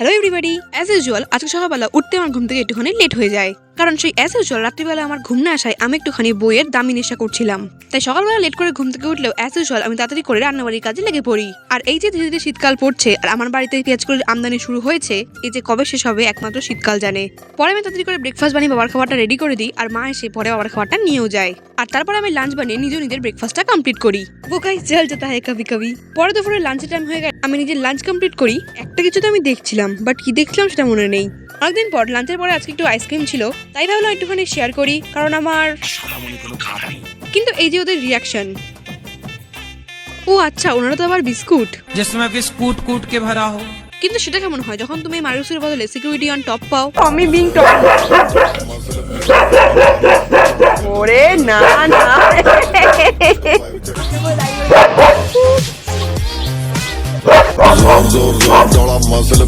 Hello everybody, as usual আজকে সকালবেলা উঠতে আমার ঘুম থেকে একটুখানি লেট হয়ে যায়, কারণ সেই অ্যাজ ইউজুয়াল রাত্রিবেলা আমার ঘুম না আসায় আমি একটুখানি বইয়ের দামি নেশা করছিলাম। তাই সকালবেলা লেট করে ঘুম থেকে উঠলেও অ্যাজ ইউজুয়াল আমি তাড়াতাড়ি করে রান্নাবাড়ির কাজে লেগে পড়ি। আর এই যে ধীরে ধীরে শীতকাল পড়ছে আর আমার বাড়িতে পেঁয়াজকলির আমদানি শুরু হয়েছে, এই যে কবে শেষ হবে একমাত্র শীতকাল জানে। পরে আমি তাড়াতাড়ি করে ব্রেকফাস্ট বানিয়ে বাবার খাবারটা রেডি করে দিই, আর মা এসে পরে বাবার খাবারটা নিয়েও যায়। আর তারপর আমি লাঞ্চ বানিয়ে নিজের ব্রেকফাস্টটা কমপ্লিট করি। वो गाइस चल जाता है कभी कभी। পরে দুপুরে লাঞ্চের টাইম হয়ে গেল, আমি নিজের লাঞ্চ কমপ্লিট করি। একটা কিছু তো আমি দেখছিলাম, বাট কি দেখছিলাম সেটা মনে নেই। অনেকদিন পর লাঞ্চের পরে আজকে একটু আইসক্রিম ছিল, তাই ভাবলাম একটুখানি শেয়ার করি, কারণ আমার কিন্তু এই যে ওদের রিয়াকশন, ও আচ্ছা ওনারা তো আবার বিস্কুট, जिसमें बिस्कुट कूट के भरा हो। কিন্তু সেটা কেমন হয় যখন তুমি মারুসের বদলে সিকিউরিটি অন টপ পাও? আমি বিং টপ ওরে না না Zor zor zor, mısıl